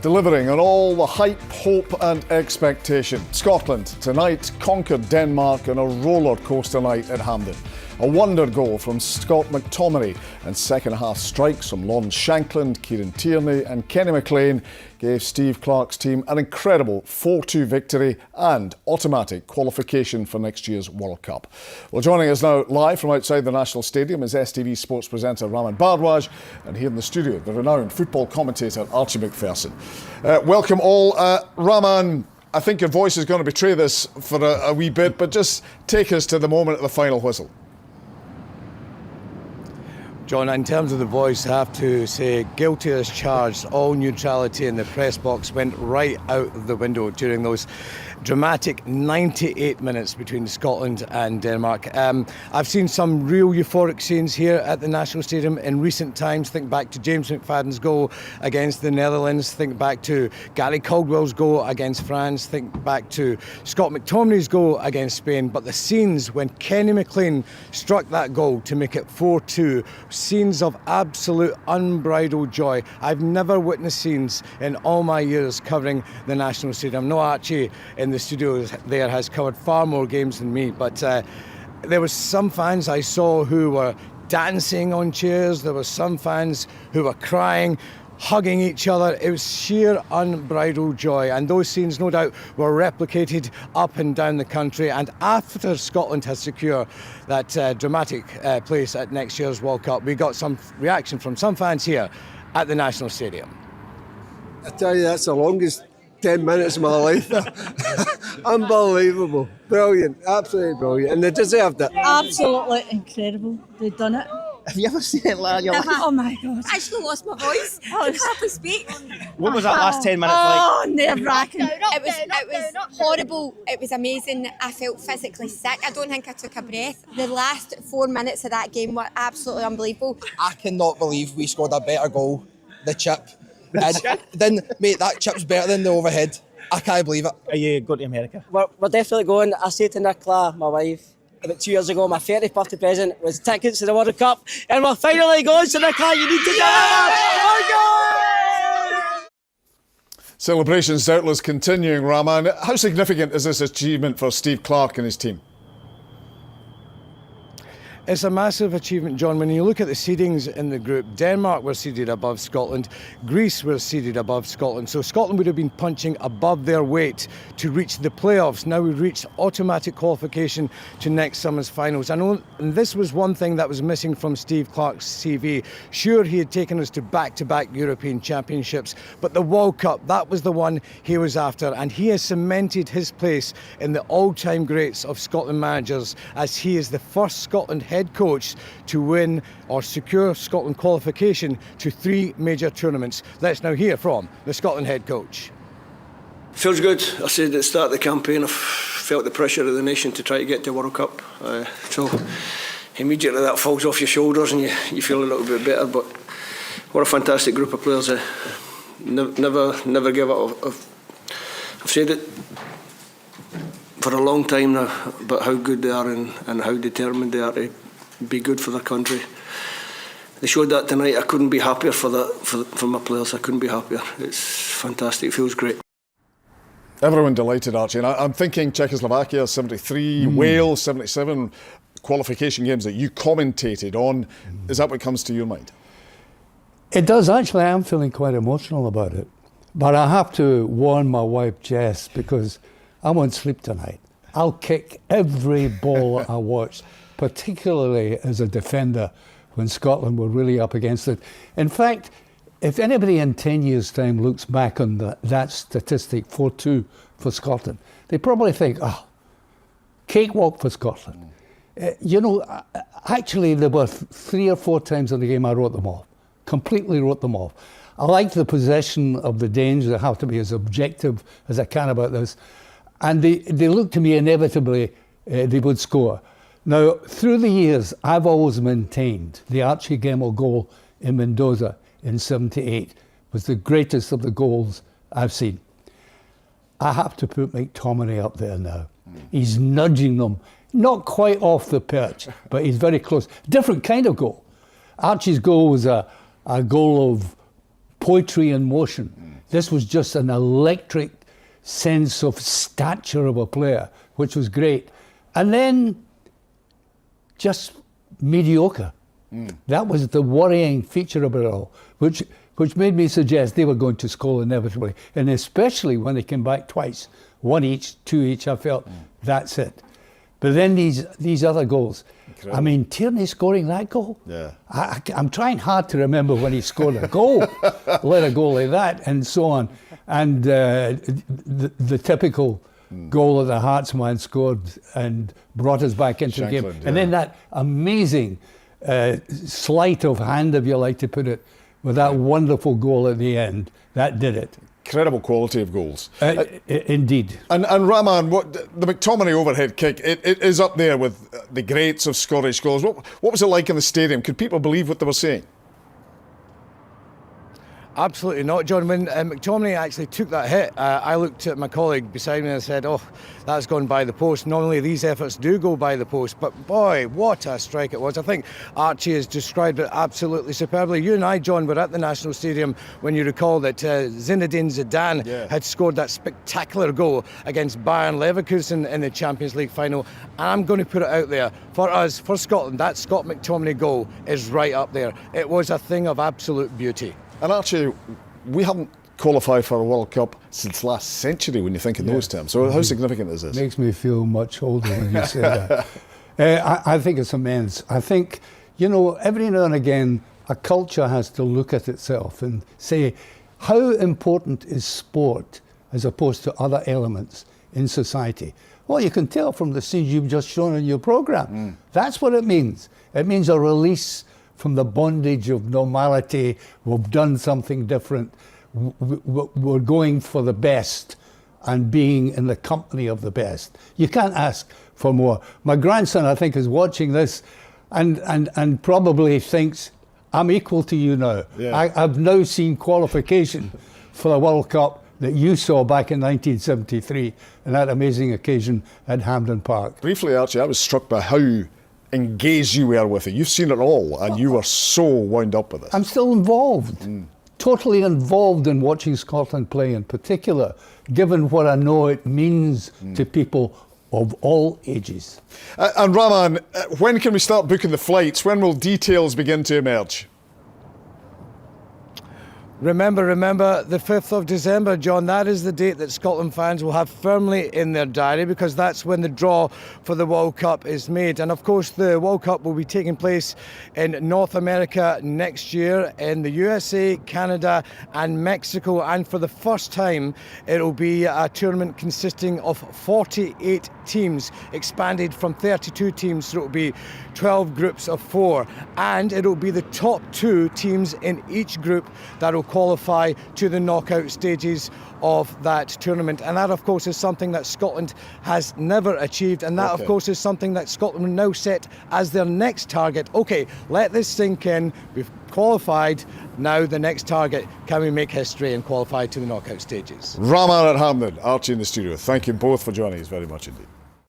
delivering on all the hype, hope and expectation. Scotland tonight conquered Denmark on a roller coaster night at Hampden. A wonder goal from Scott McTominay and second half strikes from Lawrence Shankland, Kieran Tierney and Kenny McLean gave Steve Clarke's team an incredible 4-2 victory and automatic qualification for next year's World Cup. Well, joining us now live from outside the National Stadium is STV sports presenter Raman Bhardwaj, and here in the studio the renowned football commentator Archie McPherson. Welcome all. Raman, I think your voice is going to betray this for a wee bit, but just take us to the moment of the final whistle. John, in terms of the voice, I have to say guilty as charged. All neutrality in the press box went right out of the window during those dramatic 98 minutes between Scotland and Denmark. I've seen some real euphoric scenes here at the National Stadium in recent times. Think back to James McFadden's goal against the Netherlands. Think back to Gary Caldwell's goal against France. Think back to Scott McTominay's goal against Spain. But the scenes when Kenny McLean struck that goal to make it 4-2, scenes of absolute unbridled joy. I've never witnessed scenes in all my years covering the National Stadium. No, Archie in the studio there has covered far more games than me, but there was some fans I saw who were dancing on chairs. There were some fans who were crying, hugging each other. It was sheer unbridled joy, and those scenes no doubt were replicated up and down the country. And after Scotland has secured that dramatic place at next year's World Cup, we got some reaction from some fans here at the National Stadium. I tell you, that's the longest 10 minutes of my life. Unbelievable, brilliant, absolutely brilliant, and they deserved it. Absolutely incredible, they've done it. Have you ever seen it like that? Oh my God. I actually lost my voice. I could hardly speak. What was that last 10 minutes like? Oh, nerve-wracking. It was horrible. It was amazing. I felt physically sick. I don't think I took a breath. The last 4 minutes of that game were absolutely unbelievable. I cannot believe we scored a better goal. The chip. Then, mate, that chip's better than the overhead. I can't believe it. Are you going to America? We're definitely going. I said to Nicola, my wife, about 2 years ago, my 30th birthday present was tickets to the World Cup, and we're finally going, so Nicola, you need to do it! Celebrations doubtless continuing, Raman. How significant is this achievement for Steve Clarke and his team? It's a massive achievement, John. When you look at the seedings in the group, Denmark were seeded above Scotland, Greece were seeded above Scotland, so Scotland would have been punching above their weight to reach the playoffs. Now we've reached automatic qualification to next summer's finals. I know this was one thing that was missing from Steve Clarke's CV. Sure, he had taken us to back-to-back European Championships, but the World Cup, that was the one he was after, and he has cemented his place in the all-time greats of Scotland managers, as he is the first Scotland head coach to win or secure Scotland qualification to 3 major tournaments. Let's now hear from the Scotland head coach. Feels good. I said at the start of the campaign I felt the pressure of the nation to try to get to World Cup. So immediately that falls off your shoulders and you feel a little bit better. But what a fantastic group of players. Never give up. I've said it for a long time now about how good they are and how determined they are to be good for their country. They showed that tonight. I couldn't be happier for my players. I couldn't be happier. It's fantastic. It feels great. Everyone delighted, Archie. And I'm thinking Czechoslovakia 73, Wales 77, qualification games that you commentated on. Is that what comes to your mind? It does. Actually, I'm feeling quite emotional about it. But I have to warn my wife, Jess, because I won't sleep tonight. I'll kick every ball I watch, particularly as a defender when Scotland were really up against it. In fact, if anybody in 10 years' time looks back on that statistic, 4-2 for Scotland, they probably think, cakewalk for Scotland. Actually, there were 3 or 4 times in the game I wrote them off, completely wrote them off. I like the possession of the Danes. I have to be as objective as I can about this. And they looked to me inevitably they would score. Now, through the years, I've always maintained the Archie Gemmill goal in Mendoza in 78 was the greatest of the goals I've seen. I have to put McTominay up there now. He's nudging them, not quite off the perch, but he's very close. Different kind of goal. Archie's goal was a goal of poetry in motion. This was just an electric sense of stature of a player, which was great. And then just mediocre. That was the worrying feature of it all, which made me suggest they were going to score inevitably. And especially when they came back twice, 1 each, 2 each, I felt that's it. But then these other goals. Incredible. I mean, Tierney scoring that goal? Yeah. I'm trying hard to remember when he scored a goal, let a goal like that, and so on. And the typical goal that the Hearts man scored and brought us back into the game. Yeah. And then that amazing sleight of hand, if you like to put it, with that wonderful goal at the end. That did it. Incredible quality of goals. Indeed. And Rahman, the McTominay overhead kick, it is up there with the greats of Scottish goals. What was it like in the stadium? Could people believe what they were seeing? Absolutely not, John. When McTominay actually took that hit, I looked at my colleague beside me and I said, oh, that's gone by the post. Normally these efforts do go by the post, but boy, what a strike it was. I think Archie has described it absolutely superbly. You and I, John, were at the National Stadium when you recall that Zinedine Zidane had scored that spectacular goal against Bayern Leverkusen in the Champions League final. And I'm going to put it out there, for us, for Scotland, that Scott McTominay goal is right up there. It was a thing of absolute beauty. And actually, we haven't qualified for a World Cup since last century when you think in those terms. So how significant is this? Makes me feel much older when you say that. I think it's immense. I think, every now and again, a culture has to look at itself and say, how important is sport as opposed to other elements in society? Well, you can tell from the scenes you've just shown in your programme. That's what it means. It means a release from the bondage of normality. We've done something different. We're going for the best and being in the company of the best. You can't ask for more. My grandson, I think, is watching this and probably thinks, I'm equal to you now. Yeah. I've now seen qualification for the World Cup that you saw back in 1973 and that amazing occasion at Hampden Park. Briefly, Archie, I was struck by how engaged you were with it. You've seen it all and you were so wound up with it. I'm still involved, totally involved in watching Scotland play in particular, given what I know it means to people of all ages. And Rahman, when can we start booking the flights? When will details begin to emerge? Remember, the 5th of December, John, that is the date that Scotland fans will have firmly in their diary because that's when the draw for the World Cup is made. And of course, the World Cup will be taking place in North America next year, in the USA, Canada and Mexico. And for the first time, it'll be a tournament consisting of 48 teams, expanded from 32 teams, so it'll be 12 groups of 4. And it'll be the top 2 teams in each group that will qualify to the knockout stages of that tournament. And that, of course, is something that Scotland has never achieved. And that, of course, is something that Scotland will now set as their next target. OK, let this sink in. We've qualified. Now the next target, can we make history and qualify to the knockout stages? Rahman at Hampden, Archie in the studio. Thank you both for joining us very much indeed.